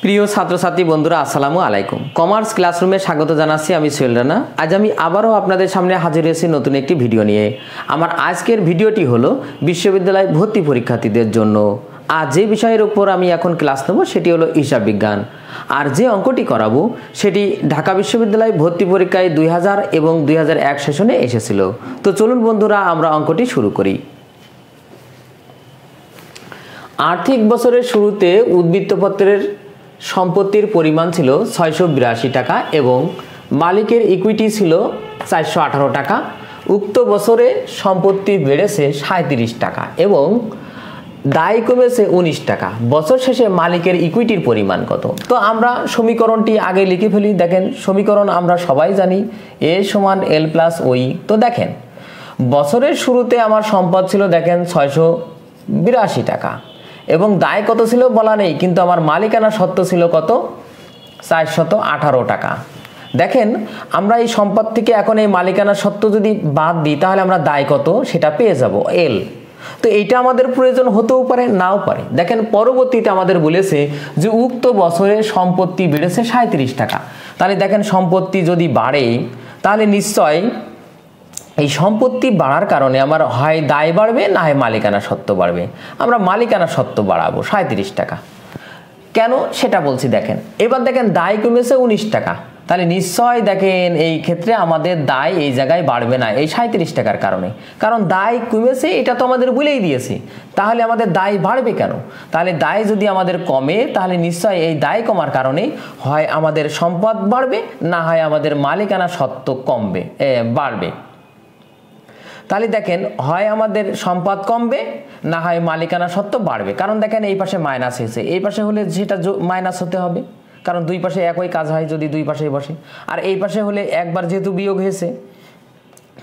প্রিয় ছাত্রছাত্রী বন্ধুরা আসসালামু আলাইকুম। কমার্স ক্লাসরুমে স্বাগত জানাচ্ছি, আমি সোহেল রানা। আজ আমি আবারও আপনাদের সামনে হাজির হয়েছি নতুন একটি ভিডিও নিয়ে। আমার আজকের ভিডিওটি হলো বিশ্ববিদ্যালয় ভর্তি পরীক্ষার্থীদের জন্য। আর যে বিষয়ের উপর আমি এখন ক্লাস নেব সেটি হলো হিসাব বিজ্ঞান। আর যে অঙ্কটি করাবো সেটি ঢাকা বিশ্ববিদ্যালয় ভর্তি পরীক্ষায় 2000 এবং 2001 সেশনে এসেছিল। তো চলুন বন্ধুরা আমরা অঙ্কটি শুরু করি। আর্থিক বছরের শুরুতে উদ্বৃত্তপত্রের সম্পত্তির পরিমাণ ছিল 682 টাকা এবং মালিকের ইকুইটি ছিল 418 টাকা। উক্ত বছরে সম্পত্তি বেড়েছে 37 টাকা এবং দায় কমেছে 19 টাকা। বছর শেষে মালিকের ইকুইটির পরিমাণ কত? তো আমরা সমীকরণটি আগে লিখে ফেলি। দেখেন সমীকরণ আমরা সবাই জানি, এ সমান এল প্লাস ওই। তো দেখেন বছরের শুরুতে আমার সম্পদ ছিল দেখেন 682 টাকা এবং দায় কত ছিল বলা নেই, কিন্তু আমার মালিকানা সত্ত্ব ছিল কত? 418 টাকা। দেখেন আমরা এই সম্পদ থেকে এখন এই মালিকানা সত্ত্ব যদি বাদ দিই তাহলে আমরা দায় কত সেটা পেয়ে যাব, এল। তো এইটা আমাদের প্রয়োজন হতেও পারে, নাও পারে। দেখেন পরবর্তীতে আমাদের বলেছে যে উক্ত বছরে সম্পত্তি বেড়েছে 37 টাকা। তাহলে দেখেন সম্পত্তি যদি বাড়ে তাহলে নিশ্চয় এই সম্পত্তি বাড়ার কারণে আমার হয় দায় বাড়বে না হয় মালিকানা সত্ত্ব বাড়বে। আমরা মালিকানা সত্ত্ব বাড়াবো 37 টাকা। কেন সেটা বলছি দেখেন। এবার দেখেন দায় কমেছে 19 টাকা, তাহলে নিশ্চয় দেখেন এই ক্ষেত্রে আমাদের দায় এই জায়গায় বাড়বে না এই 37 টাকার কারণে, কারণ দায় কমেছে এটা তো আমাদের বলেই দিয়েছে। তাহলে আমাদের দায় বাড়বে কেন? তাহলে দায় যদি আমাদের কমে তাহলে নিশ্চয় এই দায় কমার কারণে হয় আমাদের সম্পদ বাড়বে না হয় আমাদের মালিকানা সত্ত্ব কমবে, বাড়বে। তাহলে দেখেন হয় আমাদের সম্পদ কমবে না হয় মালিকানা সত্ত্ব বাড়বে। কারণ দেখেন এই পাশে মাইনাস হয়েছে, এই পাশে হলে সেটা মাইনাস হতে হবে, কারণ দুই পাশে একই কাজ হয় যদি দুই পাশে বসে। আর এই পাশে হলে একবার যেহেতু বিয়োগ হয়েছে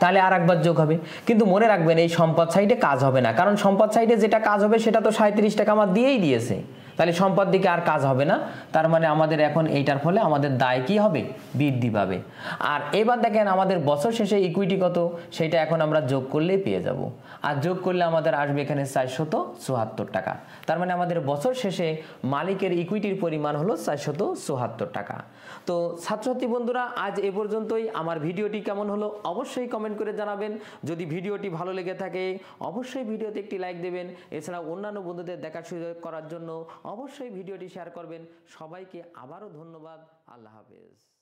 তাহলে আর একবার যোগ হবে। কিন্তু মনে রাখবেন এই সম্পদ সাইডে কাজ হবে না, কারণ সম্পদ সাইডে যেটা কাজ হবে সেটা তো 37 টাকা আমার দিয়েই দিয়েছে। তাহলে সম্পদ দিকে আর কাজ হবে না, তার মানে আমাদের এখন এইটার ফলে আমাদের দায় কি হবে? বৃদ্ধি পাবে। আর এবার দেখেন আমাদের বছর শেষে ইকুইটি কত সেটা এখন আমরা যোগ করলেই পেয়ে যাব। আর যোগ করলে আমাদের আসবে এখানে 474 টাকা। তার মানে আমাদের বছর শেষে মালিকের ইকুইটির পরিমাণ হলো 474 টাকা। তো ছাত্রছাত্রী বন্ধুরা আজ এ পর্যন্তই। আমার ভিডিওটি কেমন হলো অবশ্যই কমেন্ট করে জানাবেন। যদি ভিডিওটি ভালো লেগে থাকে অবশ্যই ভিডিওতে একটি লাইক দেবেন। এছাড়া অন্যান্য বন্ধুদের দেখার সুযোগ করার জন্য অবশ্যই ভিডিওটি শেয়ার করবেন। সবাইকে আবারও ধন্যবাদ। আল্লাহ হাফেজ।